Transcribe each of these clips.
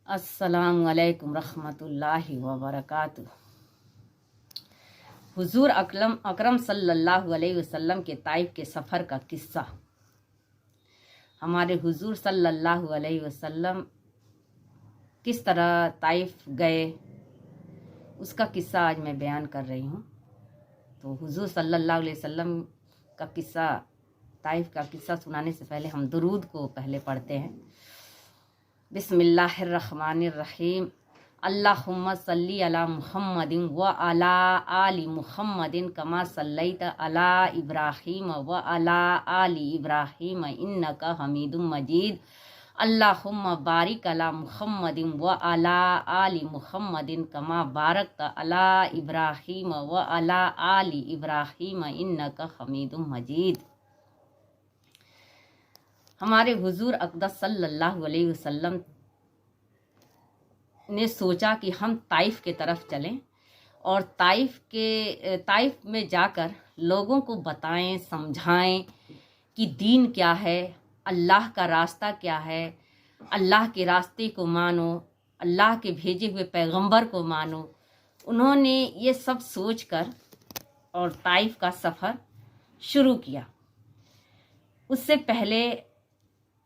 अस्सलामु अलैकुम रहमतुल्लाहि व बरकातुहू। हुजूर अकरम सल्लल्लाहु अलैहि वसल्लम के ताइफ के सफ़र का किस्सा। हमारे हुजूर सल्लल्लाहु अलैहि वसल्लम किस तरह ताइफ गए, उसका किस्सा आज मैं बयान कर रही हूँ। तो हुजूर सल्लल्लाहु अलैहि वसल्लम का किस्सा, ताइफ का किस्सा सुनाने से पहले हम दुरूद को पहले पढ़ते हैं। बिस्मिल्लाहिर्रहमानिर्रहीम। अल्लाहुम्मा सल्ली अला मुहम्मदिन व अला आलि मुहम्मदिन कमा सल्लैत अला इब्राहीम व अला आलि इब्राहीम इन्नका हमीदुम मजीद। अल्लाहुम्मा बारिक अला मुहम्मदिन व अला आलि मुहम्मदिन कमा बारकत अला इब्राहीम व अला आलि इब्राहीम इन्नका हमीदुम मजीद। हमारे हुजूर अक़दस सल्लल्लाहु अलैहि वसल्लम ने सोचा कि हम ताइफ के तरफ चलें और ताइफ में जाकर लोगों को बताएं, समझाएं कि दीन क्या है, अल्लाह का रास्ता क्या है, अल्लाह के रास्ते को मानो, अल्लाह के भेजे हुए पैगंबर को मानो। उन्होंने ये सब सोचकर और ताइफ का सफ़र शुरू किया। उससे पहले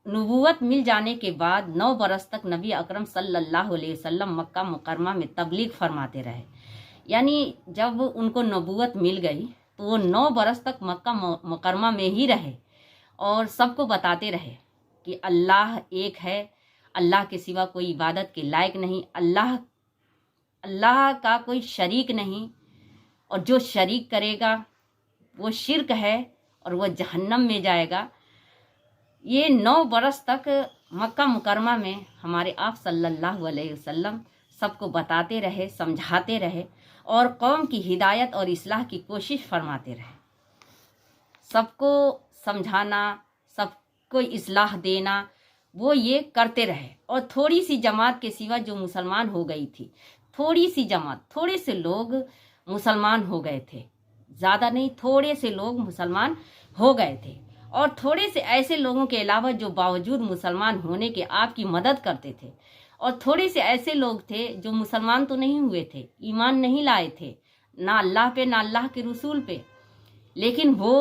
नबूवत मिल जाने के बाद 9 बरस तक नबी अकरम सल्लल्लाहु अलैहि वसल्लम मक्का मुकरमा में तबलीग फरमाते रहे। यानी जब उनको नबूवत मिल गई तो वो 9 बरस तक मक्का मुकरमा में ही रहे और सबको बताते रहे कि अल्लाह एक है, अल्लाह के सिवा कोई इबादत के लायक नहीं, अल्लाह का कोई शरीक नहीं, और जो शरीक करेगा वो शिर्क है और वह जहन्नम में जाएगा। ये 9 बरस तक मक्का मुकरमा में हमारे आप सल्लल्लाहु अलैहि वसल्लम सबको बताते रहे, समझाते रहे और कौम की हिदायत और इस्लाह की कोशिश फरमाते रहे। सबको समझाना, सबको इस्लाह देना, वो ये करते रहे। और थोड़ी सी जमात के सिवा जो मुसलमान हो गई थी, थोड़ी सी जमात, थोड़े से लोग मुसलमान हो गए थे, ज़्यादा नहीं, थोड़े से लोग मुसलमान हो गए थे। और थोड़े से ऐसे लोगों के अलावा जो बावजूद मुसलमान होने के आपकी मदद करते थे, और थोड़े से ऐसे लोग थे जो मुसलमान तो नहीं हुए थे, ईमान नहीं लाए थे, ना अल्लाह पे ना अल्लाह के रसूल पे, लेकिन वो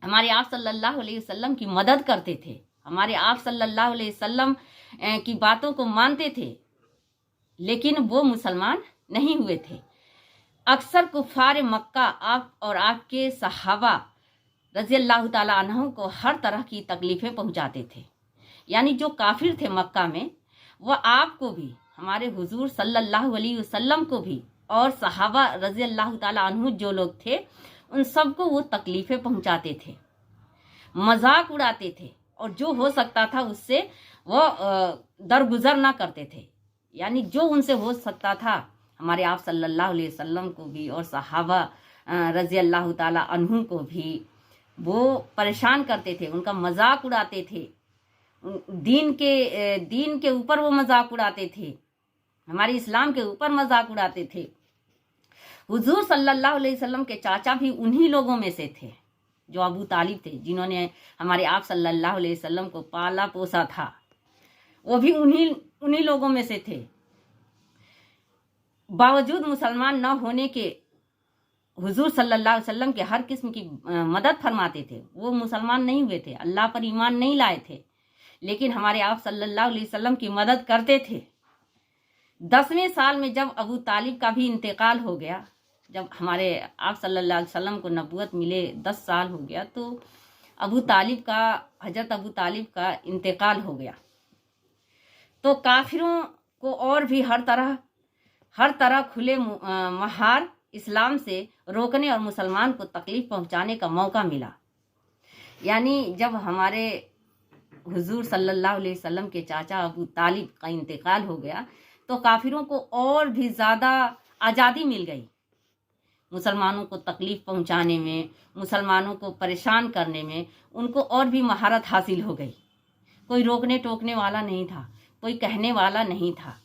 हमारे आप सल्लल्लाहु अलैहि वसल्लम की मदद करते थे, हमारे आप सल्लल्लाहु अलैहि वसल्लम की बातों को मानते थे, लेकिन वो मुसलमान नहीं हुए थे। अक्सर कुफ़ार मक्का आप और आपके सहाबा रज़ी अल्लाह ताला अन्हुम को हर तरह की तकलीफ़ें पहुंचाते थे। यानी जो काफिर थे मक्का में, वह आपको भी, हमारे हुजूर सल्लल्लाहु अलैहि वसल्लम को भी, और सहाबा रज़ी अल्लाह ताला अन्हुम जो लोग थे उन सबको वो तकलीफ़ें पहुंचाते थे, मजाक उड़ाते थे, और जो हो सकता था उससे वो दरगुजर ना करते थे। यानी जो उनसे हो सकता था हमारे आप सल्लल्लाहु अलैहि वसल्लम को भी और सहाबा रज़ी अल्लाह ताला अन्हुम को भी वो परेशान करते थे, उनका मजाक उड़ाते थे, दीन के ऊपर वो मजाक उड़ाते थे, हमारे इस्लाम के ऊपर मजाक उड़ाते थे। हुजूर सल्लल्लाहु अलैहि वसल्लम के चाचा भी उन्हीं लोगों में से थे जो अबू तालिब थे, जिन्होंने हमारे आप सल्लल्लाहु अलैहि वसल्लम को पाला पोसा था। वो भी उन्हीं लोगों में से थे। बावजूद मुसलमान न होने के हुजूर सल्लल्लाहु अलैहि वसल्लम के हर किस्म की मदद फरमाते थे। वो मुसलमान नहीं हुए थे, अल्लाह पर ईमान नहीं लाए थे, लेकिन हमारे आप सल्लल्लाहु अलैहि वसल्लम की मदद करते थे। 10वें साल में जब अबू तालिब का भी इंतकाल हो गया, जब हमारे आप सल्लल्लाहु अलैहि वसल्लम को नबूवत मिले 10 साल हो गया, तो हजरत अबू तालिब का इंतकाल हो गया। तो काफिरों को और भी हर तरह खुले महार इस्लाम से रोकने और मुसलमान को तकलीफ पहुंचाने का मौका मिला। यानी जब हमारे हुजूर सल्लल्लाहु अलैहि वसल्लम के चाचा अबू तालिब का इंतकाल हो गया, तो काफिरों को और भी ज़्यादा आज़ादी मिल गई, मुसलमानों को तकलीफ पहुंचाने में, मुसलमानों को परेशान करने में उनको और भी महारत हासिल हो गई। कोई रोकने टोकने वाला नहीं था, कोई कहने वाला नहीं था।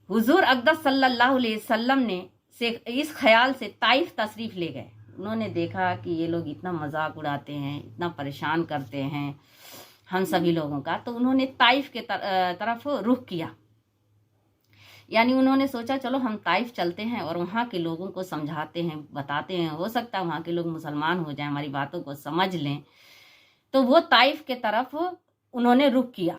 हुजूर अक़दस सल्लल्लाहु अलैहि वसल्लम ने इस ख्याल से ताइफ तशरीफ़ ले गए। उन्होंने देखा कि ये लोग इतना मजाक उड़ाते हैं, इतना परेशान करते हैं, हम सभी लोगों का। तो उन्होंने ताइफ के तरफ रुख किया, यानी उन्होंने सोचा चलो हम ताइफ चलते हैं और वहाँ के लोगों को समझाते हैं, बताते हैं, हो सकता है वहाँ के लोग मुसलमान हो जाएं, हमारी बातों को समझ लें। तो वो ताइफ के तरफ उन्होंने रुख किया।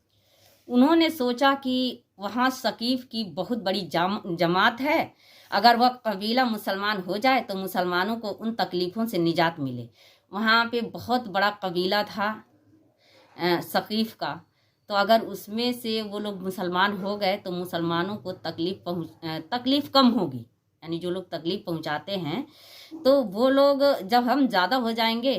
उन्होंने सोचा कि वहाँ सकीफ की बहुत बड़ी जमात है, अगर वह कबीला मुसलमान हो जाए तो मुसलमानों को उन तकलीफ़ों से निजात मिले। वहाँ पे बहुत बड़ा कबीला था सकीफ का, तो अगर उसमें से वो लोग मुसलमान हो गए तो मुसलमानों को तकलीफ़ कम होगी। यानी जो लोग तकलीफ़ पहुँचाते हैं, तो वो लोग जब हम ज़्यादा हो जाएंगे,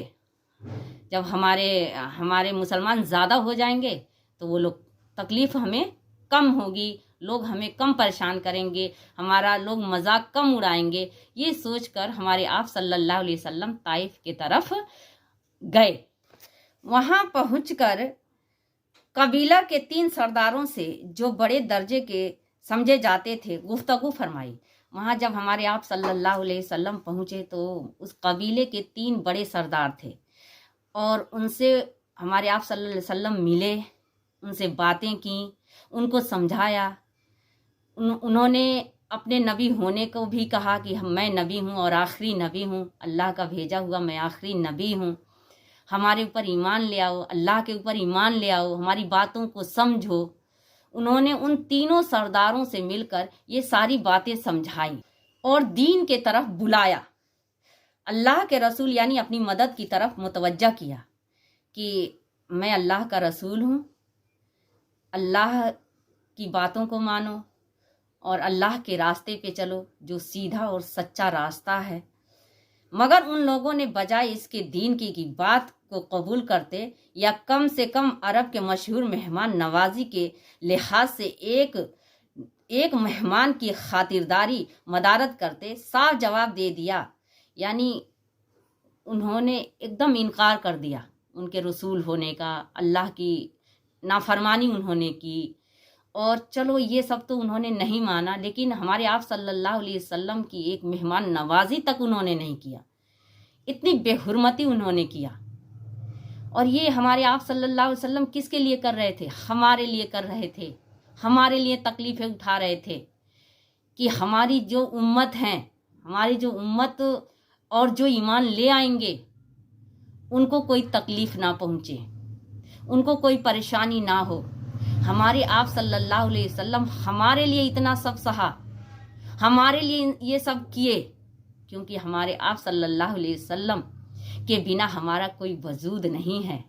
जब हमारे मुसलमान ज़्यादा हो जाएंगे तो वो लोग तकलीफ़ हमें कम होगी, लोग हमें कम परेशान करेंगे, हमारा लोग मजाक कम उड़ाएंगे। ये सोचकर हमारे आप सल्लल्लाहु अलैहि वसल्लम ताइफ के तरफ गए। वहाँ पहुंचकर कबीला के 3 सरदारों से, जो बड़े दर्जे के समझे जाते थे, गुफ्तगू फरमाई। वहाँ जब हमारे आप सल्लल्लाहु अलैहि वसल्लम पहुँचे तो उस कबीले के 3 बड़े सरदार थे और उनसे हमारे आप सल्लल्लाहु अलैहि वसल्लम मिले, उनसे बातें की, उनको समझाया। उन्होंने अपने नबी होने को भी कहा कि मैं नबी हूँ और आखिरी नबी हूँ, अल्लाह का भेजा हुआ मैं आखिरी नबी हूँ, हमारे ऊपर ईमान ले आओ, अल्लाह के ऊपर ईमान ले आओ, हमारी बातों को समझो। उन्होंने उन तीनों सरदारों से मिलकर ये सारी बातें समझाई और दीन के तरफ बुलाया, अल्लाह के रसूल यानी अपनी मदद की तरफ मुतवज्जा किया कि मैं अल्लाह का रसूल हूँ, अल्लाह की बातों को मानो और अल्लाह के रास्ते पे चलो जो सीधा और सच्चा रास्ता है। मगर उन लोगों ने बजाय इसके दीन की बात को कबूल करते या कम से कम अरब के मशहूर मेहमान नवाजी के लिहाज से एक मेहमान की खातिरदारी मदारत करते, साफ जवाब दे दिया। यानी उन्होंने एकदम इनकार कर दिया उनके रसूल होने का, अल्लाह की नाफरमानी उन्होंने की। और चलो ये सब तो उन्होंने नहीं माना, लेकिन हमारे आप सल्लल्लाहु अलैहि वसल्लम की एक मेहमान नवाजी तक उन्होंने नहीं किया, इतनी बेहुरमती उन्होंने किया। और ये हमारे आप सल्लल्लाहु अलैहि वसल्लम किसके लिए कर रहे थे? हमारे लिए कर रहे थे, हमारे लिए तकलीफ़ें उठा रहे थे कि हमारी जो उम्मत हैं, हमारी जो उम्मत और जो ईमान ले आएंगे उनको कोई तकलीफ़ ना पहुँचे, उनको कोई परेशानी ना हो। हमारे आप सल्लल्लाहु अलैहि वसल्लम हमारे लिए इतना सब सहा, हमारे लिए ये सब किए, क्योंकि हमारे आप सल्लल्लाहु अलैहि वसल्लम के बिना हमारा कोई वजूद नहीं है,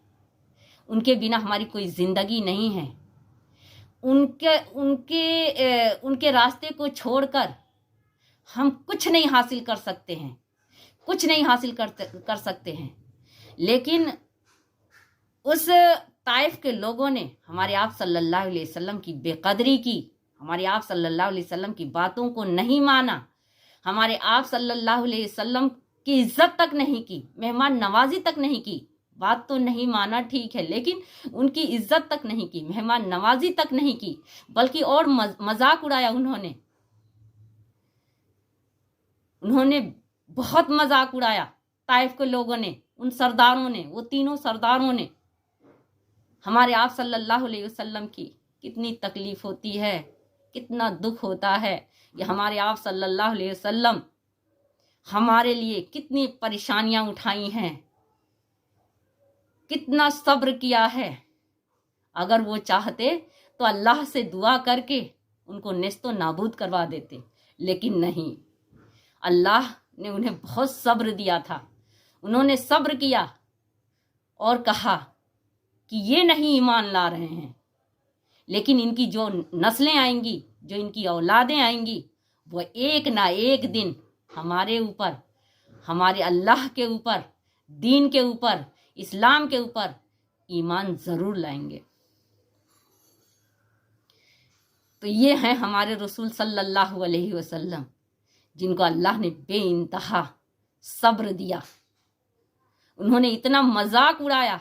उनके बिना हमारी कोई ज़िंदगी नहीं है। उनके रास्ते को छोड़कर हम कुछ नहीं हासिल कर सकते हैं, कुछ नहीं हासिल कर सकते हैं। लेकिन उस ताइफ के लोगों ने हमारे आप सल्लल्लाहु अलैहि वसल्लम की बेकदरी की, हमारे आप सल्लल्लाहु अलैहि वसल्लम की बातों को नहीं माना, हमारे आप सल्लल्लाहु अलैहि वसल्लम की इज्जत तक नहीं की, मेहमान नवाजी तक नहीं की। बात तो नहीं माना ठीक है, लेकिन उनकी इज्जत तक नहीं की, मेहमान नवाजी तक नहीं की, बल्कि और मजाक उड़ाया। उन्होंने बहुत मजाक उड़ाया ताइफ के लोगों ने, उन सरदारों ने, वो तीनों सरदारों ने। हमारे आप सल्लल्लाहु अलैहि वसल्लम की कितनी तकलीफ होती है, कितना दुख होता है कि हमारे आप सल्लल्लाहु अलैहि वसल्लम हमारे लिए कितनी परेशानियां उठाई हैं, कितना सब्र किया है। अगर वो चाहते तो अल्लाह से दुआ करके उनको नेस्तो नाबूद करवा देते, लेकिन नहीं, अल्लाह ने उन्हें बहुत सब्र दिया था। उन्होंने सब्र किया और कहा कि ये नहीं ईमान ला रहे हैं, लेकिन इनकी जो नस्लें आएंगी, जो इनकी औलादें आएंगी, वो एक ना एक दिन हमारे ऊपर, हमारे अल्लाह के ऊपर, दीन के ऊपर, इस्लाम के ऊपर ईमान ज़रूर लाएंगे। तो ये हैं हमारे रसूल सल्लल्लाहु अलैहि वसल्लम, जिनको अल्लाह ने बेइंतहा सब्र दिया। उन्होंने इतना मजाक उड़ाया,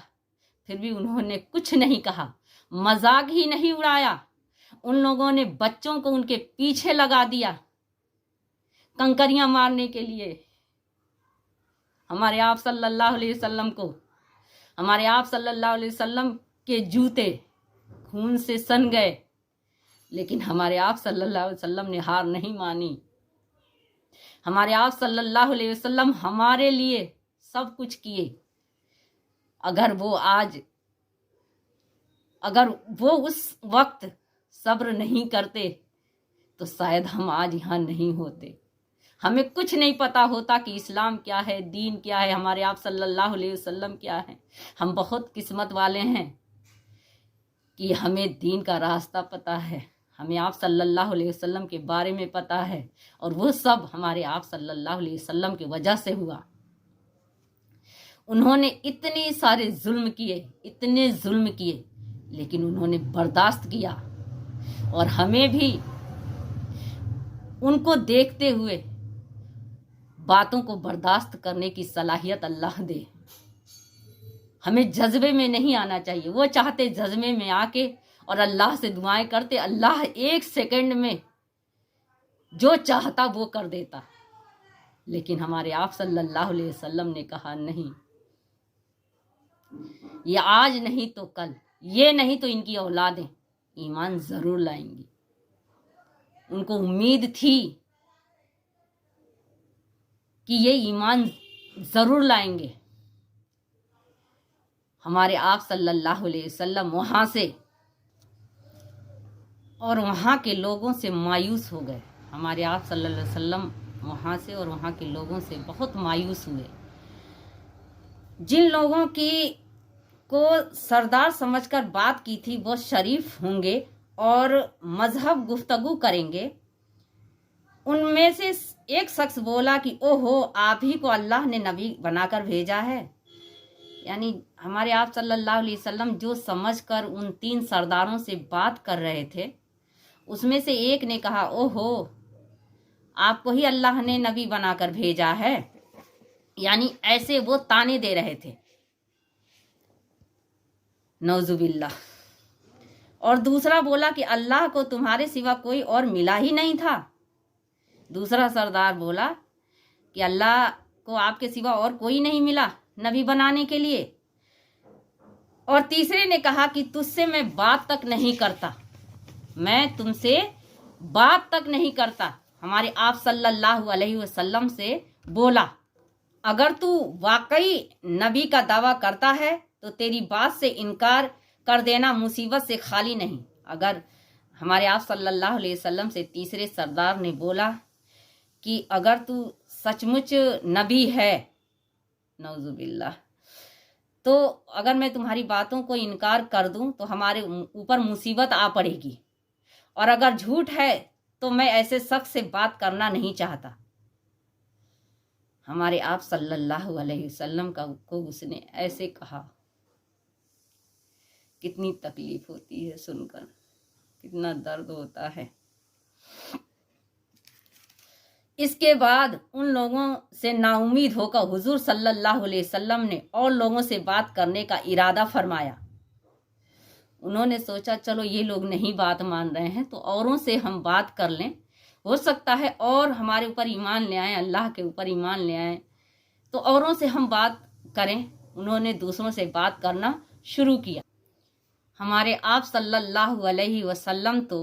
फिर भी उन्होंने कुछ नहीं कहा, मजाक ही नहीं उड़ाया। उन लोगों ने बच्चों को उनके पीछे लगा दिया कंकरियां मारने के लिए। हमारे आप सल्लल्लाहु अलैहि वसल्लम को, हमारे आप सल्लल्लाहु अलैहि वसल्लम के जूते खून से सन गए, लेकिन हमारे आप सल्लल्लाहु अलैहि वसल्लम ने हार नहीं मानी। हमारे आप सल्लल्लाहु अलैहि वसल्लम हमारे लिए सब कुछ किए। अगर वो उस वक्त सब्र नहीं करते तो शायद हम आज यहाँ नहीं होते। हमें कुछ नहीं पता होता कि इस्लाम क्या है, दीन क्या है, हमारे आप सल्लल्लाहु अलैहि वसल्लम क्या है। हम बहुत किस्मत वाले हैं कि हमें दीन का रास्ता पता है, हमें आप सल्लल्लाहु अलैहि वसल्लम के बारे में पता है, और वो सब हमारे आप सल्लल्लाहु अलैहि वसल्लम की वजह से हुआ। उन्होंने इतने सारे जुल्म किए, लेकिन उन्होंने बर्दाश्त किया। और हमें भी उनको देखते हुए बातों को बर्दाश्त करने की सलाहियत अल्लाह दे। हमें जज्बे में नहीं आना चाहिए। वो चाहते जज्बे में आके और अल्लाह से दुआएं करते, अल्लाह 1 सेकंड में जो चाहता वो कर देता। लेकिन हमारे आप सल्लल्लाहु अलैहि वसल्लम ने कहा नहीं, ये आज नहीं तो कल, ये नहीं तो इनकी औलादें ईमान जरूर लाएंगी। उनको उम्मीद थी कि ये ईमान जरूर लाएंगे। हमारे आप सल्लल्लाहु अलैहि वसल्लम वहां से और वहां के लोगों से मायूस हो गए। हमारे आप सल्लल्लाहु अलैहि वसल्लम वहां से और वहां के लोगों से बहुत मायूस हुए। जिन लोगों को सरदार समझकर बात की थी वो शरीफ होंगे और मजहब गुफ्तगू करेंगे। उनमें से एक शख्स बोला कि ओहो, आप ही को अल्लाह ने नबी बनाकर भेजा है। यानी हमारे आप सल्लल्लाहु अलैहि वसल्लम जो समझकर उन 3 सरदारों से बात कर रहे थे, उसमें से एक ने कहा, ओहो, आपको ही अल्लाह ने नबी बनाकर भेजा है। यानी ऐसे वो ताने दे रहे थे, नौजुबिल्लाह। और दूसरा बोला कि अल्लाह को तुम्हारे सिवा कोई और मिला ही नहीं था। दूसरा सरदार बोला कि अल्लाह को आपके सिवा और कोई नहीं मिला नबी बनाने के लिए। और तीसरे ने कहा कि तुझसे मैं बात तक नहीं करता, मैं तुमसे बात तक नहीं करता। हमारे आप सल्लल्लाहु अलैहि वसल्लम से बोला, अगर तू वाकई नबी का दावा करता है तो तेरी बात से इनकार कर देना मुसीबत से खाली नहीं। अगर हमारे आप सल्लल्लाहु अलैहि वसल्लम से तीसरे सरदार ने बोला कि अगर तू सचमुच नबी है, नौजुबिल्लाह, तो अगर मैं तुम्हारी बातों को इनकार कर दूं तो हमारे ऊपर मुसीबत आ पड़ेगी, और अगर झूठ है तो मैं ऐसे शख्स से बात करना नहीं चाहता। हमारे आप सल्लल्लाहु अलैहि वसल्लम को उसने ऐसे कहा। कितनी तकलीफ होती है सुनकर, कितना दर्द होता है। इसके बाद उन लोगों से नाउमीद होकर हुजूर सल्लल्लाहु अलैहि वसल्लम ने और लोगों से बात करने का इरादा फरमाया। उन्होंने सोचा चलो ये लोग नहीं बात मान रहे हैं तो औरों से हम बात कर लें, हो सकता है और हमारे ऊपर ईमान ले आए, अल्लाह के ऊपर ईमान ले आए, तो औरों से हम बात करें। उन्होंने दूसरों से बात करना शुरू किया। हमारे आप सल्लल्लाहु अलैहि वसल्लम तो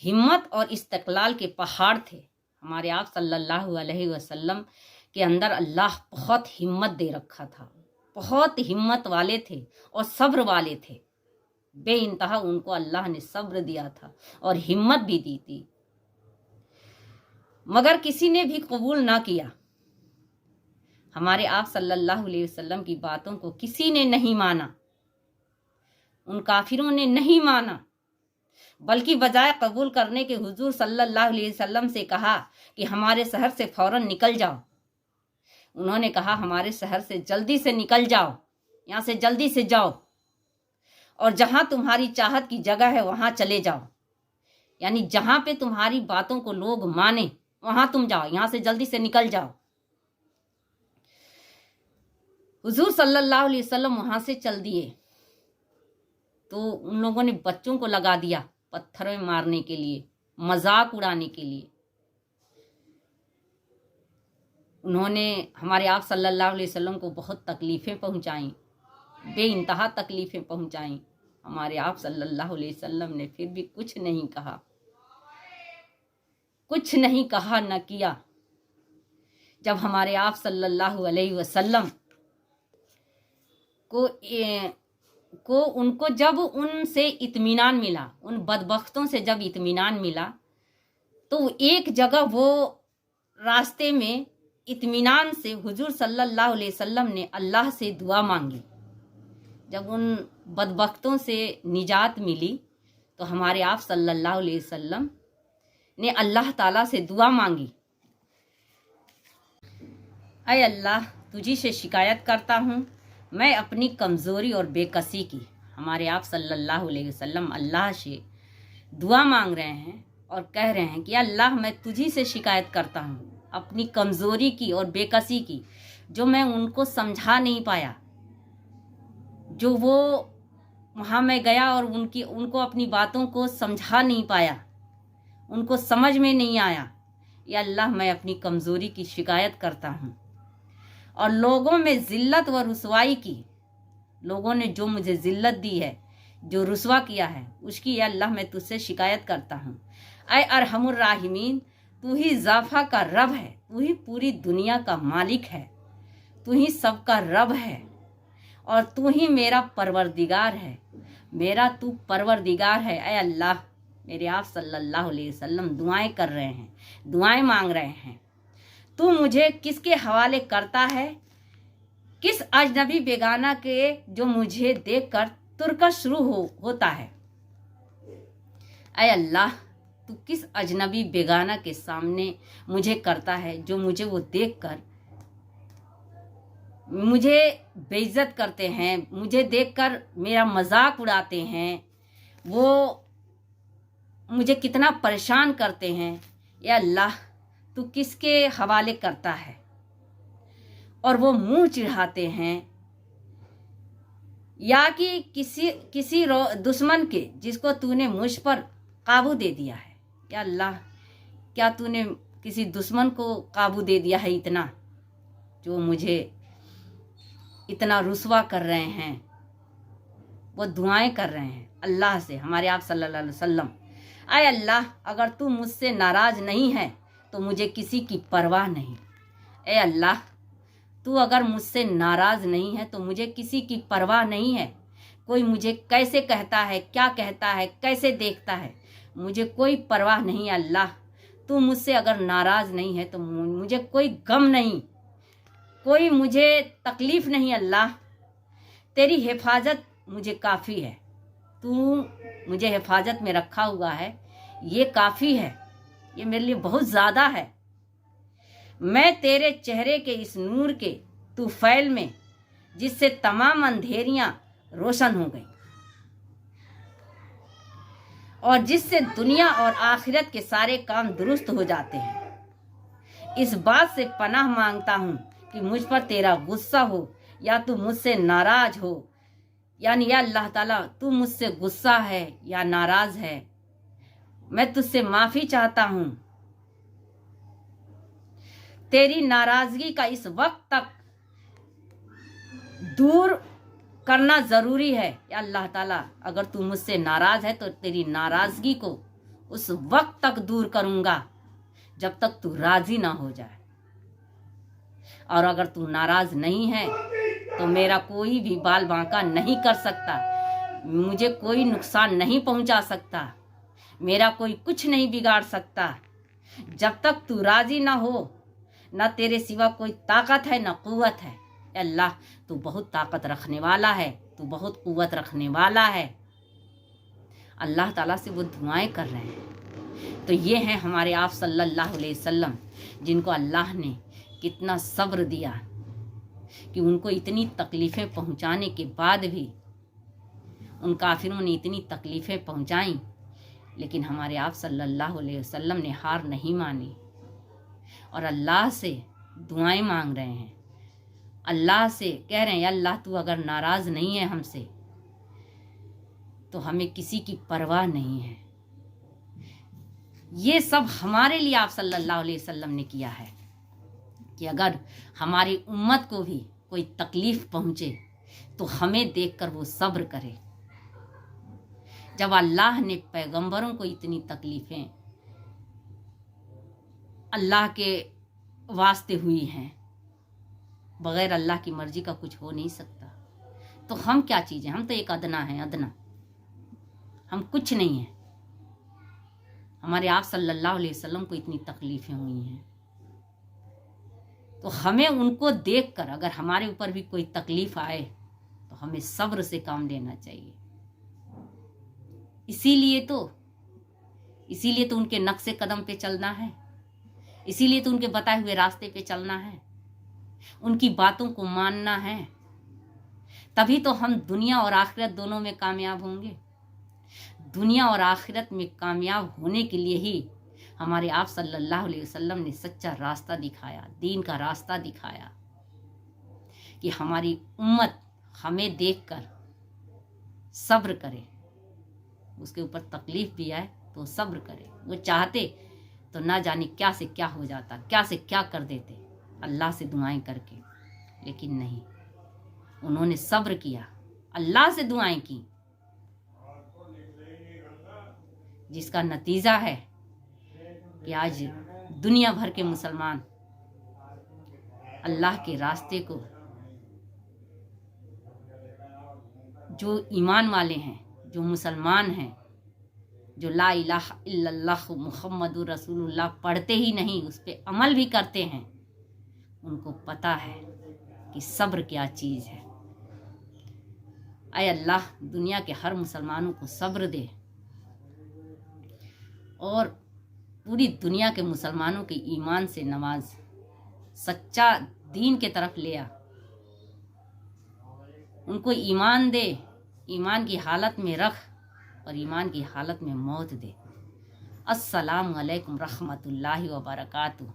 हिम्मत और इस्तक़लाल के पहाड़ थे। हमारे आप सल्लल्लाहु अलैहि वसल्लम के अंदर अल्लाह बहुत हिम्मत दे रखा था, बहुत हिम्मत वाले थे और सब्र वाले थे। बेइंतहा उनको अल्लाह ने सब्र दिया था और हिम्मत भी दी थी, मगर किसी ने भी कबूल ना किया। हमारे आप सल्लल्लाहु अलैहि वसल्लम की बातों को किसी ने नहीं माना, उन काफिरों ने नहीं माना, बल्कि बजाय कबूल करने के हुजूर सल्लल्लाहु अलैहि वसल्लम से कहा कि हमारे शहर से फौरन निकल जाओ। उन्होंने कहा हमारे शहर से जल्दी से निकल जाओ, यहाँ से जल्दी से जाओ, और जहां तुम्हारी चाहत की जगह है वहां चले जाओ। यानी जहां पे तुम्हारी बातों को लोग माने वहां तुम जाओ, यहां से जल्दी से निकल जाओ। हुजूर सल्लल्लाहु अलैहि वसल्लम वहां से चल दिए तो उन लोगों ने बच्चों को लगा दिया पत्थर में मारने के लिए, मजाक उड़ाने के लिए। उन्होंने हमारे आप सल्लल्लाहु अलैहि वसल्लम को बहुत तकलीफ़ें पहुंचाई, बेइंतहा तकलीफ़ें पहुंचाई। हमारे आप सल्लल्लाहु अलैहि वसल्लम ने फिर भी कुछ नहीं कहा, कुछ नहीं कहा न किया। जब हमारे आप सल्लल्लाहु अलैहि वसल्लम उनको जब उनसे इत्मीनान मिला, उन बदबख्तों से जब इत्मीनान मिला, तो एक जगह वो रास्ते में इत्मीनान से हुजूर सल्लल्लाहु अलैहि वसल्लम ने अल्लाह से दुआ मांगी। जब उन बदबख्तों से निजात मिली तो हमारे आप सल्लल्लाहु अलैहि वसल्लम ने अल्लाह ताला से दुआ मांगी, ऐ अल्लाह, तुझी से शिकायत करता हूँ मैं अपनी कमज़ोरी और बेकसी की। हमारे आप सल्लल्लाहु अलैहि वसल्लम अल्लाह से दुआ मांग रहे हैं और कह रहे हैं कि अल्लाह, मैं तुझी से शिकायत करता हूँ अपनी कमज़ोरी की और बेकसी की, जो मैं उनको समझा नहीं पाया, जो वो वहाँ मैं गया और उनको अपनी बातों को समझा नहीं पाया, उनको समझ में नहीं आया। या अल्लाह, मैं अपनी कमज़ोरी की शिकायत करता हूँ और लोगों में ज़िल्लत व रुसवाई की, लोगों ने जो मुझे ज़िल्लत दी है, जो रुसवा किया है, उसकी या अल्लाह मैं तुझसे शिकायत करता हूँ। ऐ अरहमुर राहिमीन, तू ही ज़ाफ़ा का रब है, तू ही पूरी दुनिया का मालिक है, तू ही सबका रब है और तू ही मेरा परवरदिगार है, मेरा तू परवरदिगार है। ऐ अल्लाह, मेरे आप सल्लल्लाहु अलैहि वसल्लम दुआएं कर रहे हैं, दुआएं मांग रहे हैं, तू मुझे किसके हवाले करता है, किस अजनबी बेगाना के जो मुझे देखकर तुरका शुरू होता है। ऐ अल्लाह, तू किस अजनबी बेगाना के सामने मुझे करता है, जो मुझे वो देखकर मुझे बेइज्जत करते हैं, मुझे देखकर मेरा मजाक उड़ाते हैं, वो मुझे कितना परेशान करते हैं। या अल्लाह, तू किसके हवाले करता है और वो मुंह चिढ़ाते हैं, या कि किसी दुश्मन के जिसको तूने मुझ पर काबू दे दिया है। या अल्लाह, क्या तूने किसी दुश्मन को काबू दे दिया है इतना, जो मुझे इतना रुसवा कर रहे हैं। वो दुआएं कर रहे हैं अल्लाह से, हमारे आप सल्लल्लाहु अलैहि वसल्लम, ऐ अल्लाह, अगर तू मुझसे नाराज़ नहीं है तो मुझे किसी की परवाह नहीं। ऐ अल्लाह, तू अगर मुझसे नाराज़ नहीं है तो मुझे किसी की परवाह नहीं है। कोई मुझे कैसे कहता है, क्या कहता है, कैसे देखता है, मुझे कोई परवाह नहीं। अल्लाह, तू मुझसे अगर नाराज़ नहीं है तो मुझे कोई गम नहीं, कोई मुझे तकलीफ़ नहीं। अल्लाह, तेरी हिफाजत मुझे काफ़ी है, तू मुझे हिफाजत में रखा हुआ है, ये काफ़ी है, ये मेरे लिए बहुत ज़्यादा है। मैं तेरे चेहरे के इस नूर के तुफैल में, जिससे तमाम अंधेरियां रोशन हो गई और जिससे दुनिया और आखिरत के सारे काम दुरुस्त हो जाते हैं, इस बात से पनाह मांगता हूँ कि मुझ पर तेरा गुस्सा हो या तू मुझसे नाराज हो। यानी या अल्लाह ताला, तू मुझसे गुस्सा है या नाराज है, मैं तुझसे माफ़ी चाहता हूँ। तेरी नाराज़गी का इस वक्त तक दूर करना ज़रूरी है। या अल्लाह ताला, अगर तू मुझसे नाराज़ है तो तेरी नाराज़गी को उस वक्त तक दूर करूँगा जब तक तू राज़ी ना हो जाए। और अगर तू नाराज़ नहीं है तो मेरा कोई भी बाल बांका नहीं कर सकता, मुझे कोई नुकसान नहीं पहुंचा सकता, मेरा कोई कुछ नहीं बिगाड़ सकता। जब तक तू राज़ी ना हो, ना तेरे सिवा कोई ताकत है ना क़ुव्वत है। अल्लाह, तू बहुत ताकत रखने वाला है, तू बहुत क़ुव्वत रखने वाला है। अल्लाह ताला से वो दुआएं कर रहे हैं। तो ये हैं हमारे आप सल्लल्लाहु अलैहि वसल्लम, जिनको अल्लाह ने कितना सब्र दिया कि उनको इतनी तकलीफ़ें पहुंचाने के बाद भी, उन काफिरों ने इतनी तकलीफ़ें पहुंचाई, लेकिन हमारे आप सल्लल्लाहु अलैहि वसल्लम ने हार नहीं मानी और अल्लाह से दुआएं मांग रहे हैं। अल्लाह से कह रहे हैं, अल्लाह, तू अगर नाराज़ नहीं है हमसे तो हमें किसी की परवाह नहीं है। ये सब हमारे लिए आप सल्लल्लाहु अलैहि वसल्लम ने किया है कि अगर हमारी उम्मत को भी कोई तकलीफ़ पहुँचे तो हमें देखकर वो सब्र करे। जब अल्लाह ने पैगंबरों को इतनी तकलीफ़ें अल्लाह के वास्ते हुई हैं, बग़ैर अल्लाह की मर्ज़ी का कुछ हो नहीं सकता। तो हम क्या चीज़ हैं? हम तो एक अदना हैं, अदना, हम कुछ नहीं हैं। हमारे आप सल्लल्लाहु अलैहि वसल्लम को इतनी तकलीफ़ें हुई हैं, तो हमें उनको देखकर अगर हमारे ऊपर भी कोई तकलीफ़ आए तो हमें सब्र से काम लेना चाहिए। इसीलिए तो उनके नक्शे कदम पे चलना है, इसीलिए तो उनके बताए हुए रास्ते पे चलना है, उनकी बातों को मानना है। तभी तो हम दुनिया और आखिरत दोनों में कामयाब होंगे। दुनिया और आखिरत में कामयाब होने के लिए ही हमारे आप सल्लल्लाहु अलैहि वसल्लम ने सच्चा रास्ता दिखाया, दीन का रास्ता दिखाया, कि हमारी उम्मत हमें देखकर सब्र करे, उसके ऊपर तकलीफ भी आए तो सब्र करे। वो चाहते तो ना जाने क्या से क्या हो जाता, क्या से क्या कर देते अल्लाह से दुआएं करके, लेकिन नहीं, उन्होंने सब्र किया, अल्लाह से दुआएं की, जिसका नतीजा है कि आज दुनिया भर के मुसलमान अल्लाह के रास्ते को, जो ईमान वाले हैं, जो मुसलमान हैं, जो ला इलाहा इल्लल्लाह मुहम्मदुर रसूलुल्लाह पढ़ते ही नहीं, उस पर अमल भी करते हैं, उनको पता है कि सब्र क्या चीज़ है। ऐ अल्लाह, दुनिया के हर मुसलमानों को सब्र दे और पूरी दुनिया के मुसलमानों के ईमान से नवाज, सच्चा दीन के तरफ ले आ, उनको ईमान दे, ईमान की हालत में रख और ईमान की हालत में मौत दे। अस्सलामु अलैकुम रहमतुल्लाहि व बरकातुहू।